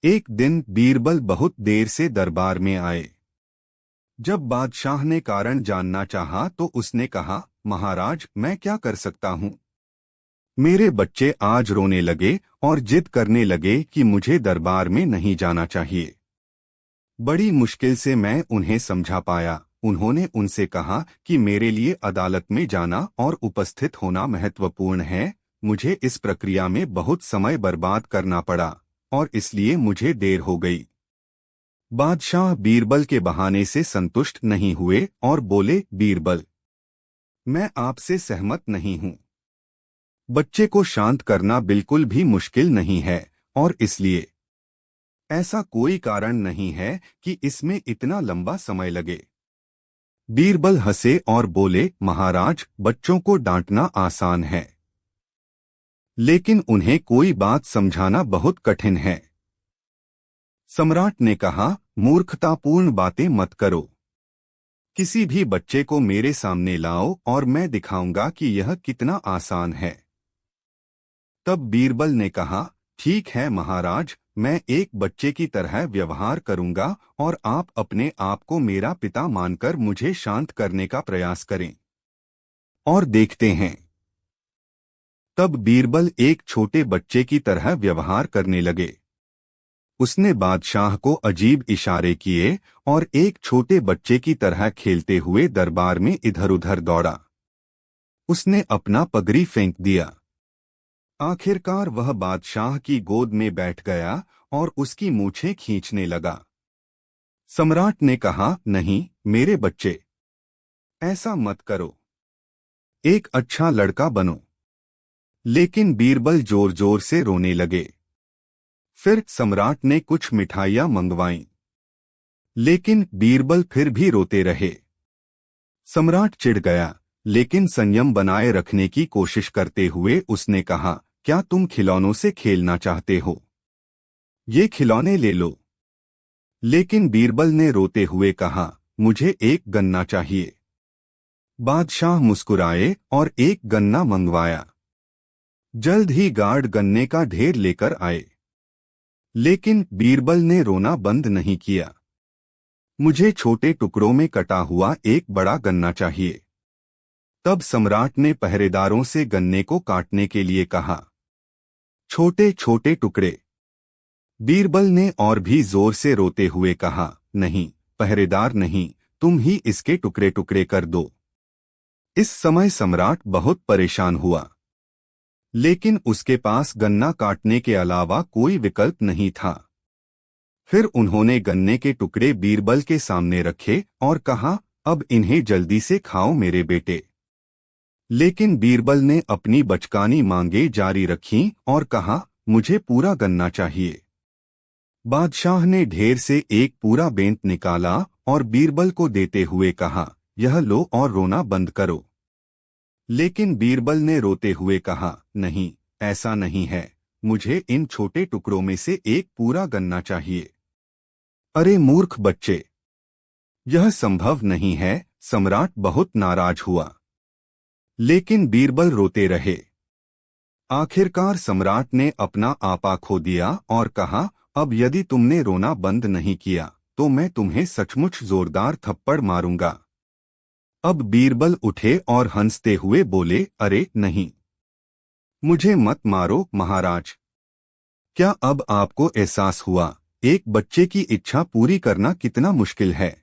एक दिन बीरबल बहुत देर से दरबार में आए। जब बादशाह ने कारण जानना चाहा तो उसने कहा, महाराज, मैं क्या कर सकता हूँ। मेरे बच्चे आज रोने लगे और जिद करने लगे कि मुझे दरबार में नहीं जाना चाहिए। बड़ी मुश्किल से मैं उन्हें समझा पाया। उन्होंने उनसे कहा कि मेरे लिए अदालत में जाना और उपस्थित होना महत्वपूर्ण है। मुझे इस प्रक्रिया में बहुत समय बर्बाद करना पड़ा और इसलिए मुझे देर हो गई। बादशाह बीरबल के बहाने से संतुष्ट नहीं हुए और बोले, बीरबल, मैं आपसे सहमत नहीं हूँ। बच्चे को शांत करना बिल्कुल भी मुश्किल नहीं है और इसलिए ऐसा कोई कारण नहीं है कि इसमें इतना लंबा समय लगे। बीरबल हंसे और बोले, महाराज, बच्चों को डांटना आसान है, लेकिन उन्हें कोई बात समझाना बहुत कठिन है। सम्राट ने कहा, मूर्खतापूर्ण बातें मत करो। किसी भी बच्चे को मेरे सामने लाओ और मैं दिखाऊंगा कि यह कितना आसान है। तब बीरबल ने कहा, ठीक है महाराज, मैं एक बच्चे की तरह व्यवहार करूंगा और आप अपने आप को मेरा पिता मानकर मुझे शांत करने का प्रयास करें और देखते हैं। तब बीरबल एक छोटे बच्चे की तरह व्यवहार करने लगे। उसने बादशाह को अजीब इशारे किए और एक छोटे बच्चे की तरह खेलते हुए दरबार में इधर-उधर दौड़ा। उसने अपना पगड़ी फेंक दिया। आखिरकार वह बादशाह की गोद में बैठ गया और उसकी मूछें खींचने लगा। सम्राट ने कहा, नहीं मेरे बच्चे, ऐसा मत करो। एक अच्छा लड़का बनो। लेकिन बीरबल जोर जोर से रोने लगे। फिर सम्राट ने कुछ मिठाइयां मंगवाईं, लेकिन बीरबल फिर भी रोते रहे। सम्राट चिढ़ गया, लेकिन संयम बनाए रखने की कोशिश करते हुए उसने कहा, क्या तुम खिलौनों से खेलना चाहते हो? ये खिलौने ले लो। लेकिन बीरबल ने रोते हुए कहा, मुझे एक गन्ना चाहिए। बादशाह मुस्कुराए और एक गन्ना मंगवाया। जल्द ही गार्ड गन्ने का ढेर लेकर आए। लेकिन बीरबल ने रोना बंद नहीं किया। मुझे छोटे टुकड़ों में कटा हुआ एक बड़ा गन्ना चाहिए। तब सम्राट ने पहरेदारों से गन्ने को काटने के लिए कहा। छोटे छोटे टुकड़े। बीरबल ने और भी जोर से रोते हुए कहा, नहीं पहरेदार नहीं, तुम ही इसके टुकड़े टुकड़े कर दो। इस समय सम्राट बहुत परेशान हुआ, लेकिन उसके पास गन्ना काटने के अलावा कोई विकल्प नहीं था। फिर उन्होंने गन्ने के टुकड़े बीरबल के सामने रखे और कहा, अब इन्हें जल्दी से खाओ मेरे बेटे। लेकिन बीरबल ने अपनी बचकानी मांगे जारी रखीं और कहा, मुझे पूरा गन्ना चाहिए। बादशाह ने ढेर से एक पूरा बेंत निकाला और बीरबल को देते हुए कहा, यह लो और रोना बंद करो। लेकिन बीरबल ने रोते हुए कहा, नहीं, ऐसा नहीं है, मुझे इन छोटे टुकड़ों में से एक पूरा गन्ना चाहिए। अरे मूर्ख बच्चे, यह संभव नहीं है। सम्राट बहुत नाराज हुआ, लेकिन बीरबल रोते रहे। आखिरकार सम्राट ने अपना आपा खो दिया और कहा, अब यदि तुमने रोना बंद नहीं किया तो मैं तुम्हें सचमुच जोरदार थप्पड़ मारूंगा। अब बीरबल उठे और हंसते हुए बोले, अरे नहीं, मुझे मत मारो महाराज। क्या अब आपको एहसास हुआ एक बच्चे की इच्छा पूरी करना कितना मुश्किल है?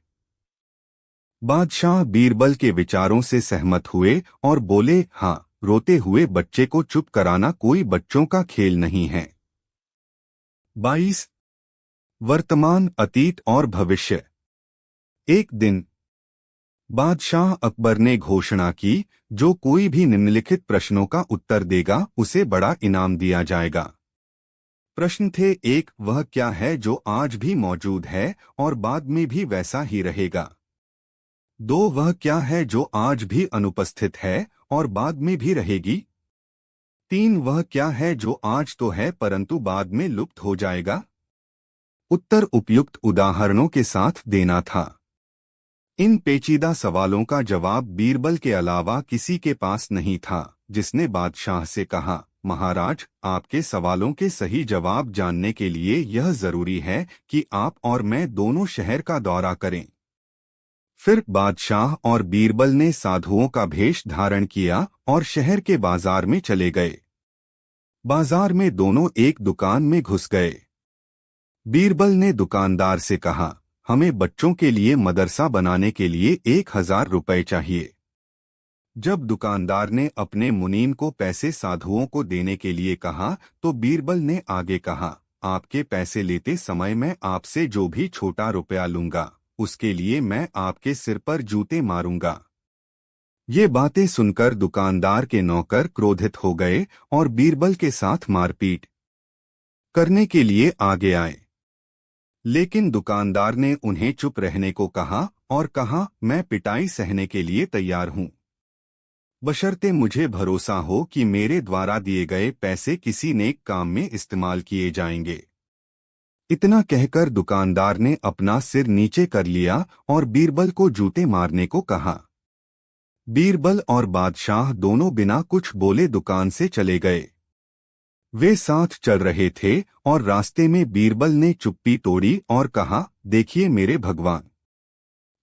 बादशाह बीरबल के विचारों से सहमत हुए और बोले, हाँ, रोते हुए बच्चे को चुप कराना कोई बच्चों का खेल नहीं है। 22 वर्तमान, अतीत और भविष्य। एक दिन बादशाह अकबर ने घोषणा की, जो कोई भी निम्नलिखित प्रश्नों का उत्तर देगा उसे बड़ा इनाम दिया जाएगा। प्रश्न थे, एक, वह क्या है जो आज भी मौजूद है और बाद में भी वैसा ही रहेगा? 2, वह क्या है जो आज भी अनुपस्थित है और बाद में भी रहेगी? 3, वह क्या है जो आज तो है परंतु बाद में लुप्त हो जाएगा? उत्तर उपयुक्त उदाहरणों के साथ देना था। इन पेचीदा सवालों का जवाब बीरबल के अलावा किसी के पास नहीं था, जिसने बादशाह से कहा, महाराज, आपके सवालों के सही जवाब जानने के लिए यह जरूरी है कि आप और मैं दोनों शहर का दौरा करें। फिर बादशाह और बीरबल ने साधुओं का भेष धारण किया और शहर के बाजार में चले गए। बाजार में दोनों एक दुकान में घुस गए। बीरबल ने दुकानदार से कहा, हमें बच्चों के लिए मदरसा बनाने के लिए 1000 रुपए चाहिए। जब दुकानदार ने अपने मुनीम को पैसे साधुओं को देने के लिए कहा तो बीरबल ने आगे कहा, आपके पैसे लेते समय मैं आपसे जो भी छोटा रुपया लूंगा उसके लिए मैं आपके सिर पर जूते मारूंगा। ये बातें सुनकर दुकानदार के नौकर क्रोधित हो गए और बीरबल के साथ मारपीट करने के लिए आगे आए। लेकिन दुकानदार ने उन्हें चुप रहने को कहा और कहा, मैं पिटाई सहने के लिए तैयार हूं, बशर्ते मुझे भरोसा हो कि मेरे द्वारा दिए गए पैसे किसी नेक काम में इस्तेमाल किए जाएंगे। इतना कहकर दुकानदार ने अपना सिर नीचे कर लिया और बीरबल को जूते मारने को कहा। बीरबल और बादशाह दोनों बिना कुछ बोले दुकान से चले गए। वे साथ चल रहे थे और रास्ते में बीरबल ने चुप्पी तोड़ी और कहा, देखिए मेरे भगवान,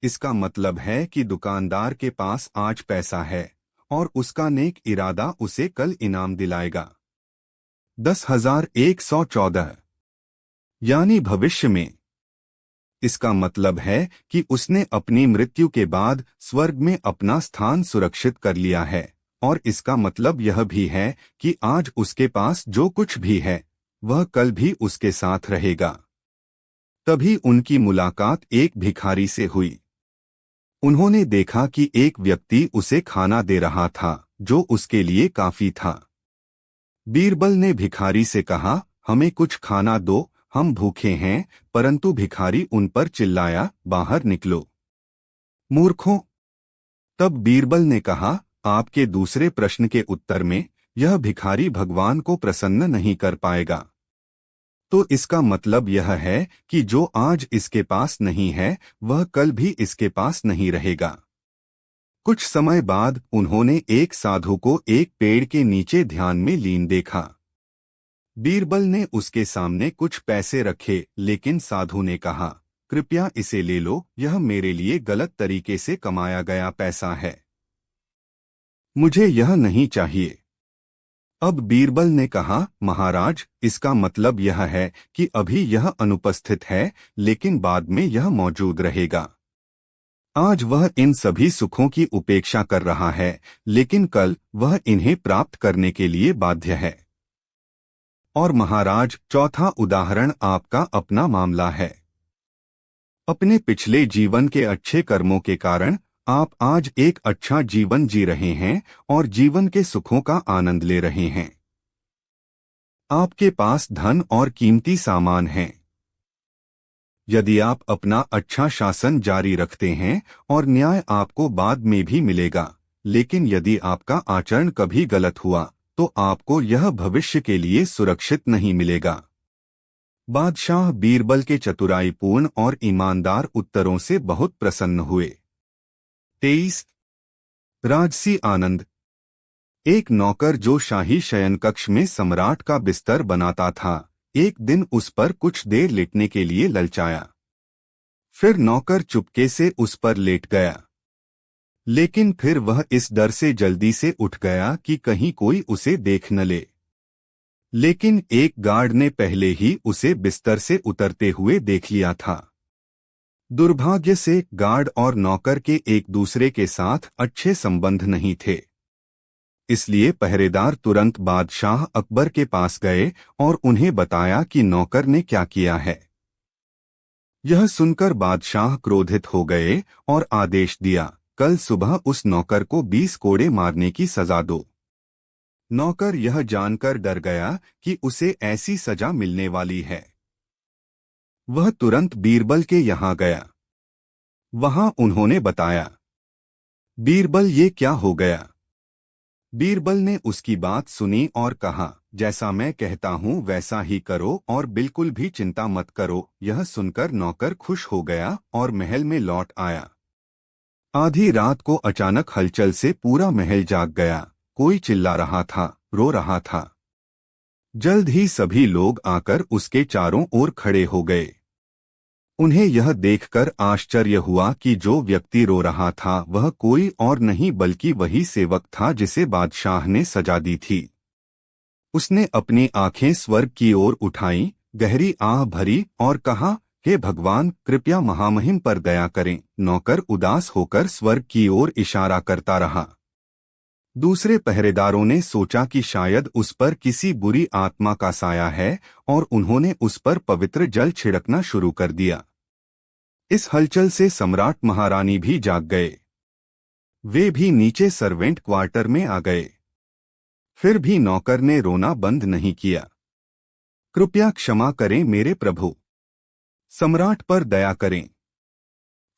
इसका मतलब है कि दुकानदार के पास आज पैसा है और उसका नेक इरादा उसे कल इनाम दिलाएगा। 10,114 यानी भविष्य में। इसका मतलब है कि उसने अपनी मृत्यु के बाद स्वर्ग में अपना स्थान सुरक्षित कर लिया है, और इसका मतलब यह भी है कि आज उसके पास जो कुछ भी है वह कल भी उसके साथ रहेगा। तभी उनकी मुलाकात एक भिखारी से हुई। उन्होंने देखा कि एक व्यक्ति उसे खाना दे रहा था जो उसके लिए काफी था। बीरबल ने भिखारी से कहा, हमें कुछ खाना दो, हम भूखे हैं। परंतु भिखारी उन पर चिल्लाया, बाहर निकलो मूर्खों। तब बीरबल ने कहा, आपके दूसरे प्रश्न के उत्तर में यह भिखारी भगवान को प्रसन्न नहीं कर पाएगा। तो इसका मतलब यह है कि जो आज इसके पास नहीं है वह कल भी इसके पास नहीं रहेगा। कुछ समय बाद उन्होंने एक साधु को एक पेड़ के नीचे ध्यान में लीन देखा। बीरबल ने उसके सामने कुछ पैसे रखे, लेकिन साधु ने कहा, कृपया इसे ले लो, यह मेरे लिए गलत तरीके से कमाया गया पैसा है, मुझे यह नहीं चाहिए। अब बीरबल ने कहा, महाराज, इसका मतलब यह है कि अभी यह अनुपस्थित है लेकिन बाद में यह मौजूद रहेगा। आज वह इन सभी सुखों की उपेक्षा कर रहा है लेकिन कल वह इन्हें प्राप्त करने के लिए बाध्य है। और महाराज, चौथा उदाहरण आपका अपना मामला है। अपने पिछले जीवन के अच्छे कर्मों के कारण आप आज एक अच्छा जीवन जी रहे हैं और जीवन के सुखों का आनंद ले रहे हैं। आपके पास धन और कीमती सामान हैं। यदि आप अपना अच्छा शासन जारी रखते हैं और न्याय आपको बाद में भी मिलेगा, लेकिन यदि आपका आचरण कभी गलत हुआ तो आपको यह भविष्य के लिए सुरक्षित नहीं मिलेगा। बादशाह बीरबल के चतुराईपूर्ण और ईमानदार उत्तरों से बहुत प्रसन्न हुए। 23 राजसी आनंद। एक नौकर जो शाही शयनकक्ष में सम्राट का बिस्तर बनाता था, एक दिन उस पर कुछ देर लेटने के लिए ललचाया। फिर नौकर चुपके से उस पर लेट गया, लेकिन फिर वह इस डर से जल्दी से उठ गया कि कहीं कोई उसे देख न ले। लेकिन एक गार्ड ने पहले ही उसे बिस्तर से उतरते हुए देख लिया था। दुर्भाग्य से गार्ड और नौकर के एक दूसरे के साथ अच्छे संबंध नहीं थे, इसलिए पहरेदार तुरंत बादशाह अकबर के पास गए और उन्हें बताया कि नौकर ने क्या किया है। यह सुनकर बादशाह क्रोधित हो गए और आदेश दिया, कल सुबह उस नौकर को 20 कोड़े मारने की सजा दो। नौकर यह जानकर डर गया कि उसे ऐसी सजा मिलने वाली है। वह तुरंत बीरबल के यहाँ गया। वहां उन्होंने बताया, बीरबल, ये क्या हो गया? बीरबल ने उसकी बात सुनी और कहा, जैसा मैं कहता हूँ वैसा ही करो और बिल्कुल भी चिंता मत करो। यह सुनकर नौकर खुश हो गया और महल में लौट आया। आधी रात को अचानक हलचल से पूरा महल जाग गया। कोई चिल्ला रहा था, रो रहा था। जल्द ही सभी लोग आकर उसके चारों ओर खड़े हो गए। उन्हें यह देखकर आश्चर्य हुआ कि जो व्यक्ति रो रहा था वह कोई और नहीं बल्कि वही सेवक था जिसे बादशाह ने सजा दी थी। उसने अपनी आंखें स्वर्ग की ओर उठाईं, गहरी आह भरी और कहा, हे भगवान, कृपया महामहिम पर दया करें। नौकर उदास होकर स्वर्ग की ओर इशारा करता रहा। दूसरे पहरेदारों ने सोचा कि शायद उस पर किसी बुरी आत्मा का साया है और उन्होंने उस पर पवित्र जल छिड़कना शुरू कर दिया। इस हलचल से सम्राट महारानी भी जाग गए। वे भी नीचे सर्वेंट क्वार्टर में आ गए। फिर भी नौकर ने रोना बंद नहीं किया। कृपया क्षमा करें मेरे प्रभु, सम्राट पर दया करें।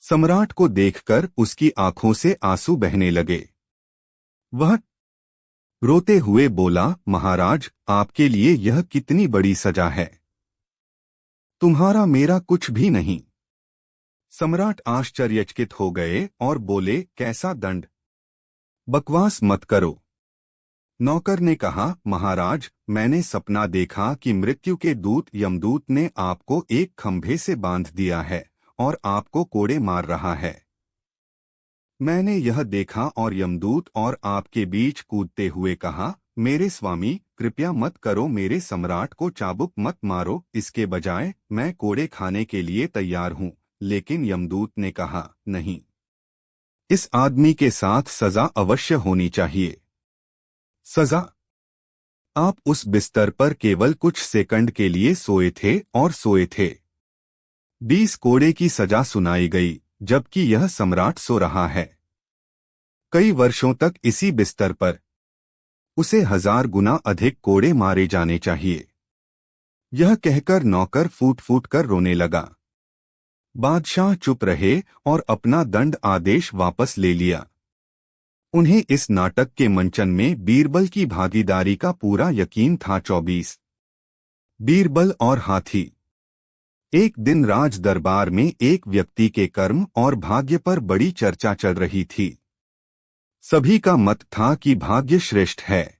सम्राट को देखकर उसकी आंखों से आंसू बहने लगे। वह रोते हुए बोला, महाराज, आपके लिए यह कितनी बड़ी सजा है। तुम्हारा मेरा कुछ भी नहीं। सम्राट आश्चर्यचकित हो गए और बोले, कैसा दंड? बकवास मत करो। नौकर ने कहा, महाराज, मैंने सपना देखा कि मृत्यु के दूत यमदूत ने आपको एक खंभे से बांध दिया है और आपको कोड़े मार रहा है। मैंने यह देखा और यमदूत और आपके बीच कूदते हुए कहा, मेरे स्वामी, कृपया मत करो, मेरे सम्राट को चाबुक मत मारो, इसके बजाय मैं कोड़े खाने के लिए तैयार हूँ। लेकिन यमदूत ने कहा, नहीं, इस आदमी के साथ सजा अवश्य होनी चाहिए। सजा? आप उस बिस्तर पर केवल कुछ सेकंड के लिए सोए थे और सोए थे। 20 कोड़े की सजा सुनाई गई, जबकि यह सम्राट सो रहा है। कई वर्षों तक इसी बिस्तर पर उसे 1000 गुना अधिक कोड़े मारे जाने चाहिए। यह कहकर नौकर फूट फूट कर रोने लगा। बादशाह चुप रहे और अपना दंड आदेश वापस ले लिया। उन्हें इस नाटक के मंचन में बीरबल की भागीदारी का पूरा यकीन था। 24 बीरबल और हाथी। एक दिन राज दरबार में एक व्यक्ति के कर्म और भाग्य पर बड़ी चर्चा चल रही थी। सभी का मत था कि भाग्य श्रेष्ठ है,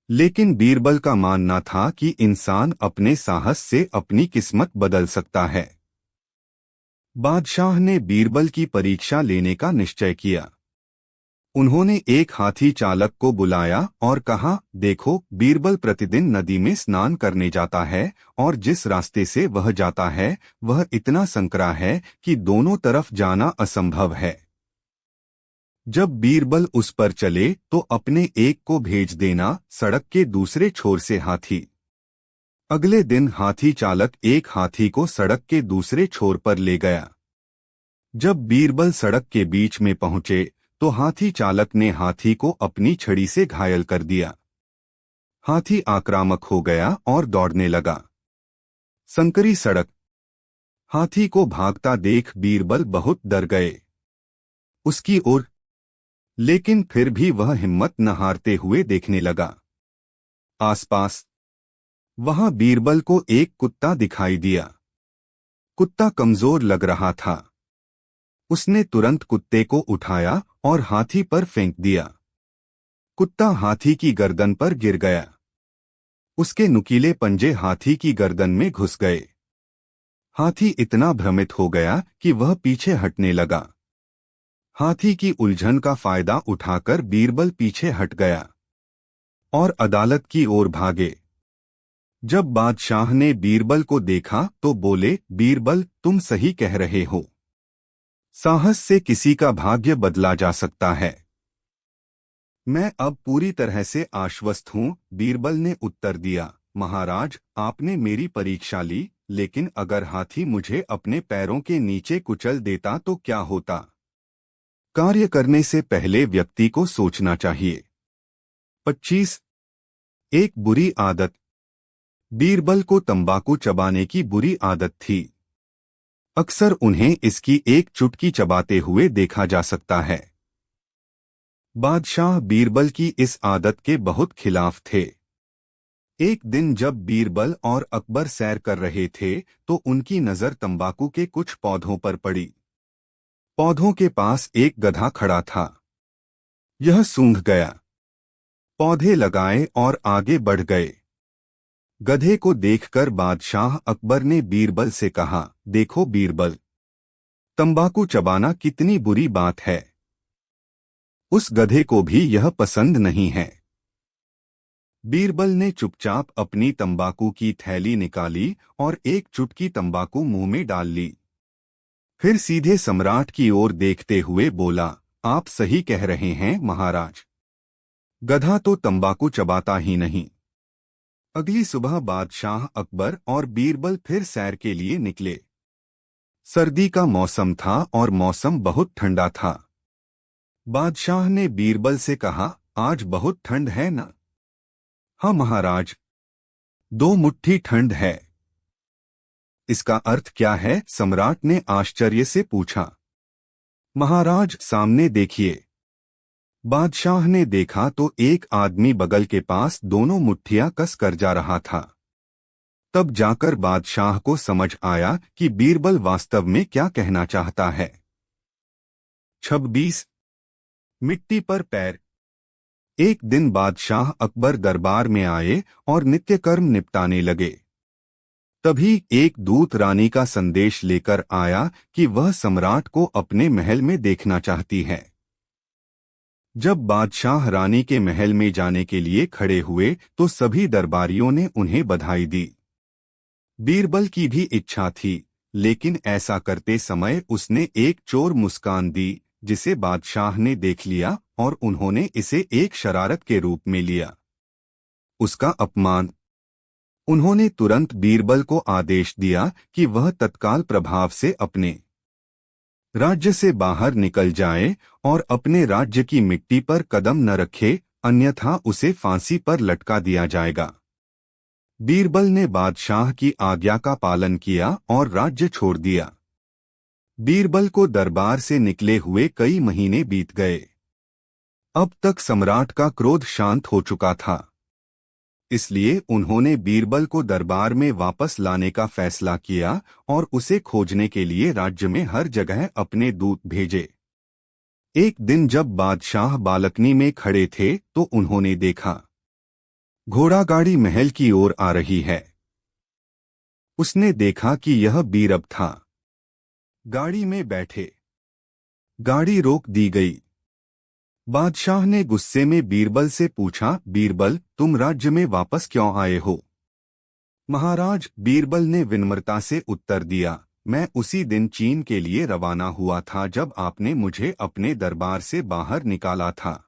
लेकिन बीरबल का मानना था कि इंसान अपने साहस से अपनी किस्मत बदल सकता है। बादशाह ने बीरबल की परीक्षा लेने का निश्चय किया। उन्होंने एक हाथी चालक को बुलाया और कहा, देखो, बीरबल प्रतिदिन नदी में स्नान करने जाता है और जिस रास्ते से वह जाता है वह इतना संकरा है कि दोनों तरफ जाना असंभव है। जब बीरबल उस पर चले तो अपने एक को भेज देना सड़क के दूसरे छोर से हाथी। अगले दिन हाथी चालक एक हाथी को सड़क के दूसरे छोर पर ले गया। जब बीरबल सड़क के बीच में पहुंचे तो हाथी चालक ने हाथी को अपनी छड़ी से घायल कर दिया। हाथी आक्रामक हो गया और दौड़ने लगा। संकरी सड़क। हाथी को भागता देख बीरबल बहुत डर गए उसकी ओर, लेकिन फिर भी वह हिम्मत न हारते हुए देखने लगा। आसपास वहां बीरबल को एक कुत्ता दिखाई दिया। कुत्ता कमजोर लग रहा था। उसने तुरंत कुत्ते को उठाया और हाथी पर फेंक दिया। कुत्ता हाथी की गर्दन पर गिर गया। उसके नुकीले पंजे हाथी की गर्दन में घुस गए। हाथी इतना भ्रमित हो गया कि वह पीछे हटने लगा। हाथी की उलझन का फायदा उठाकर बीरबल पीछे हट गया और अदालत की ओर भागे। जब बादशाह ने बीरबल को देखा तो बोले, बीरबल, तुम सही कह रहे हो। साहस से किसी का भाग्य बदला जा सकता है। मैं अब पूरी तरह से आश्वस्त हूँ, बीरबल ने उत्तर दिया। महाराज, आपने मेरी परीक्षा ली, लेकिन अगर हाथी मुझे अपने पैरों के नीचे कुचल देता तो क्या होता? कार्य करने से पहले व्यक्ति को सोचना चाहिए। 25 एक बुरी आदत। बीरबल को तंबाकू चबाने की बुरी आदत थी। अक्सर उन्हें इसकी एक चुटकी चबाते हुए देखा जा सकता है। बादशाह बीरबल की इस आदत के बहुत खिलाफ थे। एक दिन जब बीरबल और अकबर सैर कर रहे थे तो उनकी नजर तंबाकू के कुछ पौधों पर पड़ी। पौधों के पास एक गधा खड़ा था। यह सूंघ गया। पौधे लगाए और आगे बढ़ गए। गधे को देखकर बादशाह अकबर ने बीरबल से कहा, देखो बीरबल, तंबाकू चबाना कितनी बुरी बात है। उस गधे को भी यह पसंद नहीं है। बीरबल ने चुपचाप अपनी तंबाकू की थैली निकाली और एक चुटकी तंबाकू मुंह में डाल ली। फिर सीधे सम्राट की ओर देखते हुए बोला, आप सही कह रहे हैं महाराज, गधा तो तंबाकू चबाता ही नहीं। अगली सुबह बादशाह अकबर और बीरबल फिर सैर के लिए निकले। सर्दी का मौसम था और मौसम बहुत ठंडा था। बादशाह ने बीरबल से कहा, आज बहुत ठंड है ना? हाँ महाराज, 2 मुट्ठी ठंड है। इसका अर्थ क्या है? सम्राट ने आश्चर्य से पूछा। महाराज सामने देखिए। बादशाह ने देखा तो एक आदमी बगल के पास दोनों मुट्ठियां कस कर जा रहा था। तब जाकर बादशाह को समझ आया कि बीरबल वास्तव में क्या कहना चाहता है। 26 मिट्टी पर पैर। एक दिन बादशाह अकबर दरबार में आए और नित्य कर्म निपटाने लगे। तभी एक दूत रानी का संदेश लेकर आया कि वह सम्राट को अपने महल में देखना चाहती है। जब बादशाह रानी के महल में जाने के लिए खड़े हुए तो सभी दरबारियों ने उन्हें बधाई दी। बीरबल की भी इच्छा थी, लेकिन ऐसा करते समय उसने एक चोर मुस्कान दी, जिसे बादशाह ने देख लिया और उन्होंने इसे एक शरारत के रूप में लिया। उसका अपमान। उन्होंने तुरंत बीरबल को आदेश दिया कि वह तत्काल प्रभाव से अपने राज्य से बाहर निकल जाए और अपने राज्य की मिट्टी पर कदम न रखे, अन्यथा उसे फांसी पर लटका दिया जाएगा। बीरबल ने बादशाह की आज्ञा का पालन किया और राज्य छोड़ दिया। बीरबल को दरबार से निकले हुए कई महीने बीत गए। अब तक सम्राट का क्रोध शांत हो चुका था, इसलिए उन्होंने बीरबल को दरबार में वापस लाने का फैसला किया और उसे खोजने के लिए राज्य में हर जगह अपने दूत भेजे। एक दिन जब बादशाह बालकनी में खड़े थे तो उन्होंने देखा, घोड़ा गाड़ी महल की ओर आ रही है। उसने देखा कि यह बीरबल था। गाड़ी में बैठे। गाड़ी रोक दी गई। बादशाह ने गुस्से में बीरबल से पूछा, बीरबल, तुम राज्य में वापस क्यों आए हो? महाराज, बीरबल ने विनम्रता से उत्तर दिया, मैं उसी दिन चीन के लिए रवाना हुआ था जब आपने मुझे अपने दरबार से बाहर निकाला था।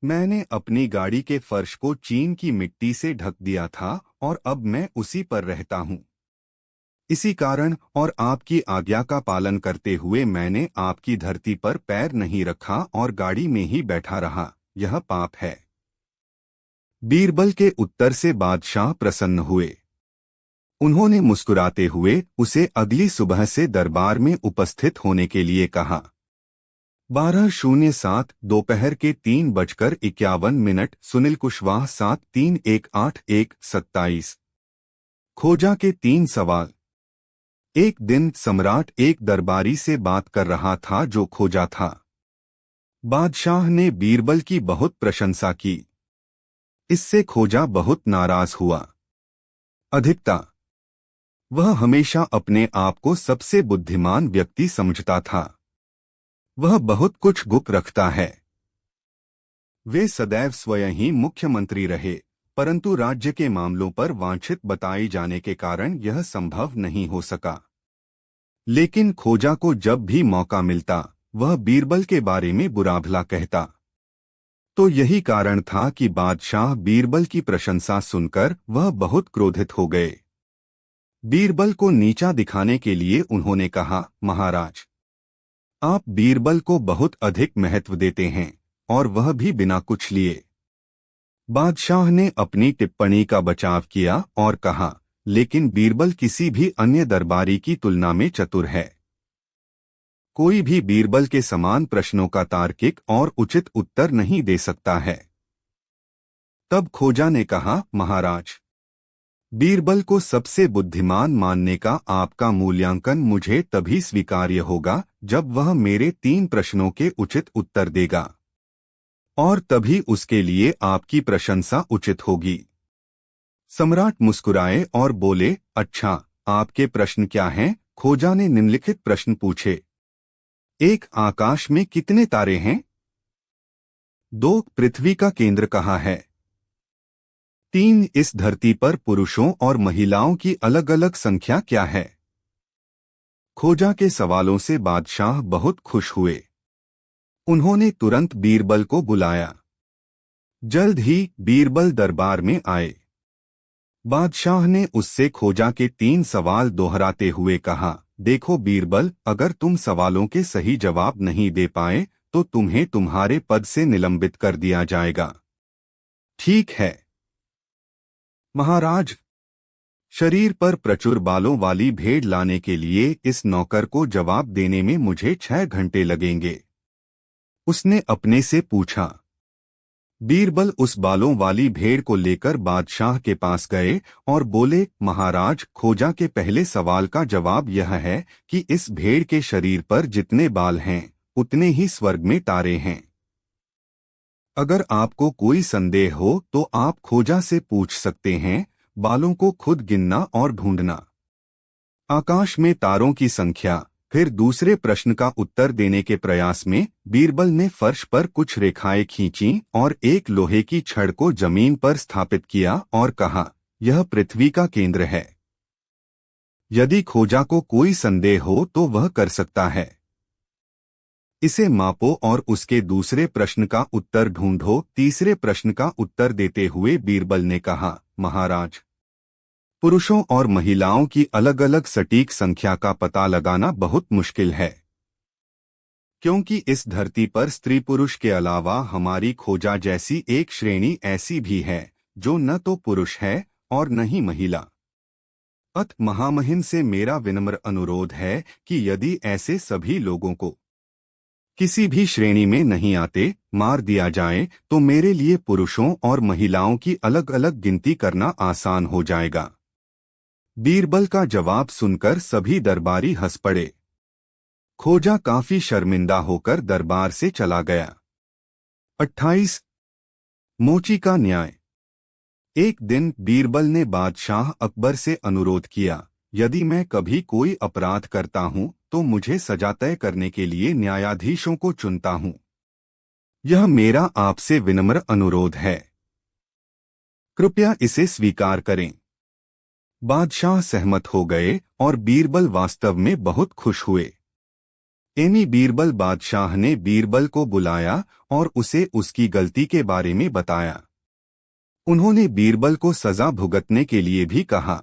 मैंने अपनी गाड़ी के फर्श को चीन की मिट्टी से ढक दिया था और अब मैं उसी पर रहता हूँ। इसी कारण और आपकी आज्ञा का पालन करते हुए मैंने आपकी धरती पर पैर नहीं रखा और गाड़ी में ही बैठा रहा। यह पाप है। बीरबल के उत्तर से बादशाह प्रसन्न हुए। उन्होंने मुस्कुराते हुए उसे अगली सुबह से दरबार में उपस्थित होने के लिए कहा। 12:07 दोपहर के 3:51 सुनील कुशवाहा 731817 खोजा के 3 सवाल। एक दिन सम्राट एक दरबारी से बात कर रहा था जो खोजा था। बादशाह ने बीरबल की बहुत प्रशंसा की। इससे खोजा बहुत नाराज हुआ। अधिकता। वह हमेशा अपने आप को सबसे बुद्धिमान व्यक्ति समझता था। वह बहुत कुछ गुप्त रखता है। वे सदैव स्वयं ही मुख्यमंत्री रहे, परंतु राज्य के मामलों पर वांछित बताए जाने के कारण यह संभव नहीं हो सका। लेकिन खोजा को जब भी मौका मिलता वह बीरबल के बारे में बुरा भला कहता। तो यही कारण था कि बादशाह बीरबल की प्रशंसा सुनकर वह बहुत क्रोधित हो गए। बीरबल को नीचा दिखाने के लिए उन्होंने कहा, महाराज, आप बीरबल को बहुत अधिक महत्व देते हैं और वह भी बिना कुछ लिए। बादशाह ने अपनी टिप्पणी का बचाव किया और कहा, लेकिन बीरबल किसी भी अन्य दरबारी की तुलना में चतुर है। कोई भी बीरबल के समान प्रश्नों का तार्किक और उचित उत्तर नहीं दे सकता है। तब खोजा ने कहा, महाराज, बीरबल को सबसे बुद्धिमान मानने का आपका मूल्यांकन मुझे तभी स्वीकार्य होगा जब वह मेरे 3 प्रश्नों के उचित उत्तर देगा, और तभी उसके लिए आपकी प्रशंसा उचित होगी। सम्राट मुस्कुराए और बोले, अच्छा, आपके प्रश्न क्या हैं? खोजा ने निम्नलिखित प्रश्न पूछे। 1. आकाश में कितने तारे हैं? 2. पृथ्वी का केंद्र कहाँ है? 3. इस धरती पर पुरुषों और महिलाओं की अलग अलग संख्या क्या है? खोजा के सवालों से बादशाह बहुत खुश हुए। उन्होंने तुरंत बीरबल को बुलाया। जल्द ही बीरबल दरबार में आए। बादशाह ने उससे खोजा के 3 सवाल दोहराते हुए कहा, देखो बीरबल, अगर तुम सवालों के सही जवाब नहीं दे पाए तो तुम्हें तुम्हारे पद से निलंबित कर दिया जाएगा। ठीक है महाराज। शरीर पर प्रचुर बालों वाली भेड़ लाने के लिए इस नौकर को जवाब देने में मुझे 6 घंटे लगेंगे। उसने अपने से पूछा। बीरबल उस बालों वाली भेड़ को लेकर बादशाह के पास गए और बोले, महाराज, खोजा के पहले सवाल का जवाब यह है कि इस भेड़ के शरीर पर जितने बाल हैं उतने ही स्वर्ग में तारे हैं। अगर आपको कोई संदेह हो तो आप खोजा से पूछ सकते हैं। बालों को खुद गिनना और ढूंढना। आकाश में तारों की संख्या। फिर दूसरे प्रश्न का उत्तर देने के प्रयास में बीरबल ने फर्श पर कुछ रेखाएं खींची और एक लोहे की छड़ को जमीन पर स्थापित किया और कहा, यह पृथ्वी का केंद्र है। यदि खोजा को कोई संदेह हो तो वह कर सकता है। इसे मापो और उसके दूसरे प्रश्न का उत्तर ढूंढो। तीसरे प्रश्न का उत्तर देते हुए बीरबल ने कहा, महाराज, पुरुषों और महिलाओं की अलग अलग सटीक संख्या का पता लगाना बहुत मुश्किल है, क्योंकि इस धरती पर स्त्री पुरुष के अलावा हमारी खोजा जैसी एक श्रेणी ऐसी भी है जो न तो पुरुष है और न ही महिला। अत महामहिम से मेरा विनम्र अनुरोध है कि यदि ऐसे सभी लोगों को किसी भी श्रेणी में नहीं आते मार दिया जाए तो मेरे लिए पुरुषों और महिलाओं की अलग अलग गिनती करना आसान हो जाएगा। बीरबल का जवाब सुनकर सभी दरबारी हंस पड़े। खोजा काफी शर्मिंदा होकर दरबार से चला गया। 28 मोची का न्याय। एक दिन बीरबल ने बादशाह अकबर से अनुरोध किया, यदि मैं कभी कोई अपराध करता हूं तो मुझे सजा तय करने के लिए न्यायाधीशों को चुनता हूं। यह मेरा आपसे विनम्र अनुरोध है, कृपया इसे स्वीकार करें। बादशाह सहमत हो गए और बीरबल वास्तव में बहुत खुश हुए। बीरबल बादशाह ने बीरबल को बुलाया और उसे उसकी गलती के बारे में बताया। उन्होंने बीरबल को सजा भुगतने के लिए भी कहा।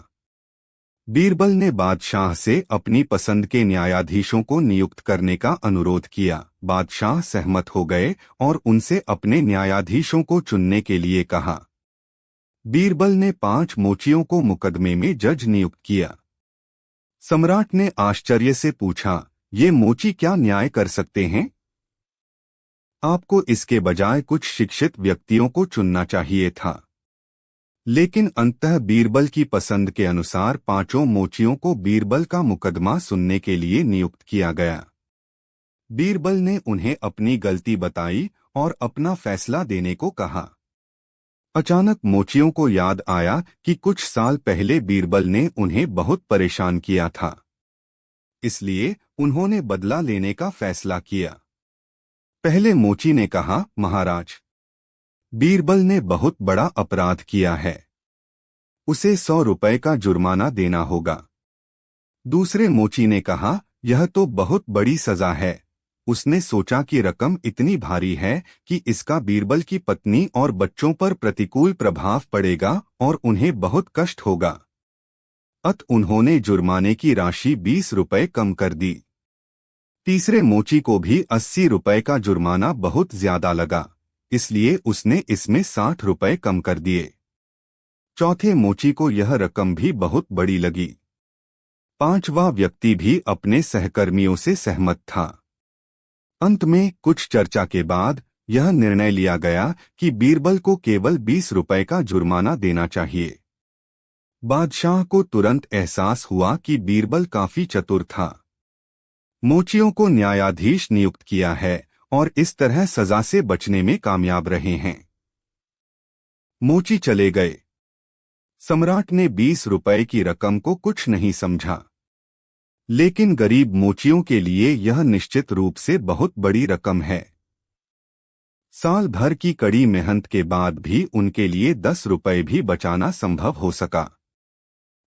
बीरबल ने बादशाह से अपनी पसंद के न्यायाधीशों को नियुक्त करने का अनुरोध किया। बादशाह सहमत हो गए और उनसे अपने न्यायाधीशों को चुनने के लिए कहा। बीरबल ने 5 मोचियों को मुकदमे में जज नियुक्त किया। सम्राट ने आश्चर्य से पूछा, ये मोची क्या न्याय कर सकते हैं? आपको इसके बजाय कुछ शिक्षित व्यक्तियों को चुनना चाहिए था। लेकिन अंततः बीरबल की पसंद के अनुसार 5 मोचियों को बीरबल का मुकदमा सुनने के लिए नियुक्त किया गया। बीरबल ने उन्हें अपनी गलती बताई और अपना फैसला देने को कहा। अचानक मोचियों को याद आया कि कुछ साल पहले बीरबल ने उन्हें बहुत परेशान किया था। इसलिए उन्होंने बदला लेने का फैसला किया। पहले मोची ने कहा, महाराज, बीरबल ने बहुत बड़ा अपराध किया है, उसे 100 रुपए का जुर्माना देना होगा। दूसरे मोची ने कहा, यह तो बहुत बड़ी सजा है। उसने सोचा कि रकम इतनी भारी है कि इसका बीरबल की पत्नी और बच्चों पर प्रतिकूल प्रभाव पड़ेगा और उन्हें बहुत कष्ट होगा। अत उन्होंने जुर्माने की राशि 20 रुपए कम कर दी। तीसरे मोची को भी 80 रुपए का जुर्माना बहुत ज्यादा लगा, इसलिए उसने इसमें 60 रुपए कम कर दिए। चौथे मोची को यह रकम भी बहुत बड़ी लगी। 5वां व्यक्ति भी अपने सहकर्मियों से सहमत था। अंत में कुछ चर्चा के बाद यह निर्णय लिया गया कि बीरबल को केवल 20 रुपए का जुर्माना देना चाहिए। बादशाह को तुरंत एहसास हुआ कि बीरबल काफी चतुर था। मोचियों को न्यायाधीश नियुक्त किया है और इस तरह सजा से बचने में कामयाब रहे हैं। मोची चले गए। सम्राट ने 20 रुपए की रकम को कुछ नहीं समझा, लेकिन गरीब मोचियों के लिए यह निश्चित रूप से बहुत बड़ी रकम है। साल भर की कड़ी मेहनत के बाद भी उनके लिए 10 रुपए भी बचाना संभव हो सका।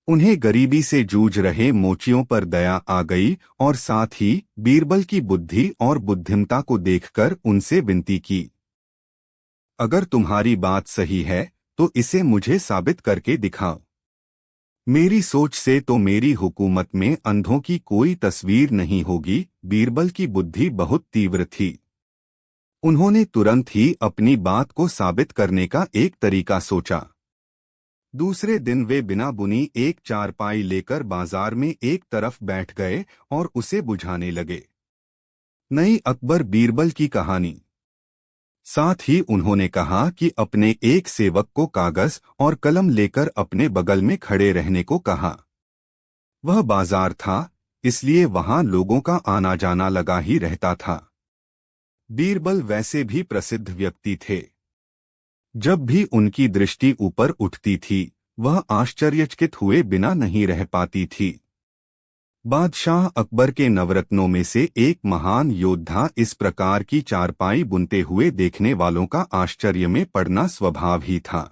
उन्हें गरीबी से जूझ रहे मोचियों पर दया आ गई और साथ ही बीरबल की बुद्धि और बुद्धिमता को देखकर उनसे विनती की, अगर तुम्हारी बात सही है तो इसे मुझे साबित करके दिखाओ। मेरी सोच से तो मेरी हुकूमत में अंधों की कोई तस्वीर नहीं होगी। बीरबल की बुद्धि बहुत तीव्र थी। उन्होंने तुरंत ही अपनी बात को साबित करने का एक तरीका सोचा। दूसरे दिन वे बिना बुनी एक चारपाई लेकर बाजार में एक तरफ बैठ गए और उसे बुझाने लगे। नई अकबर बीरबल की कहानी। साथ ही उन्होंने कहा कि अपने एक सेवक को कागज और कलम लेकर अपने बगल में खड़े रहने को कहा। वह बाजार था, इसलिए वहां लोगों का आना जाना लगा ही रहता था। बीरबल वैसे भी प्रसिद्ध व्यक्ति थे। जब भी उनकी दृष्टि ऊपर उठती थी, वह आश्चर्यचकित हुए बिना नहीं रह पाती थी। बादशाह अकबर के नवरत्नों में से एक महान योद्धा इस प्रकार की चारपाई बुनते हुए देखने वालों का आश्चर्य में पड़ना स्वभाव ही था।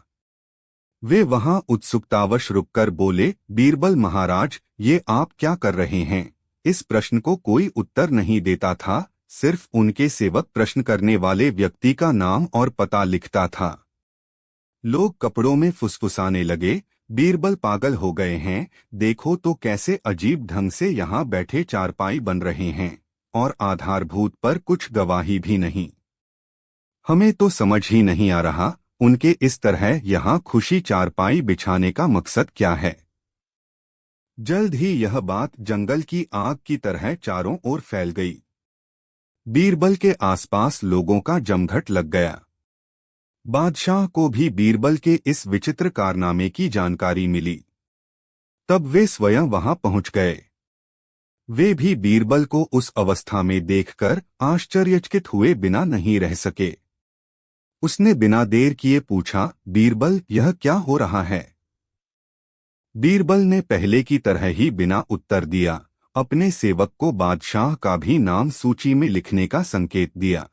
वे वहां उत्सुकतावश रुककर बोले, बीरबल महाराज, ये आप क्या कर रहे हैं? इस प्रश्न को कोई उत्तर नहीं देता था, सिर्फ उनके सेवक प्रश्न करने वाले व्यक्ति का नाम और पता लिखता था। लोग कपड़ों में फुसफुसाने लगे, बीरबल पागल हो गए हैं, देखो तो कैसे अजीब ढंग से यहाँ बैठे चारपाई बन रहे हैं और आधारभूत पर कुछ गवाही भी नहीं। हमें तो समझ ही नहीं आ रहा उनके इस तरह यहाँ खुशी चारपाई बिछाने का मकसद क्या है। जल्द ही यह बात जंगल की आग की तरह चारों ओर फैल गई। बीरबल के आसपास लोगों का जमघट लग गया। बादशाह को भी बीरबल के इस विचित्र कारनामे की जानकारी मिली। तब वे स्वयं वहां पहुंच गए। वे भी बीरबल को उस अवस्था में देखकर आश्चर्यचकित हुए बिना नहीं रह सके। उसने बिना देर किए पूछा, बीरबल, यह क्या हो रहा है? बीरबल ने पहले की तरह ही बिना उत्तर दिया, अपने सेवक को बादशाह का भी नाम सूची में लिखने का संकेत दिया।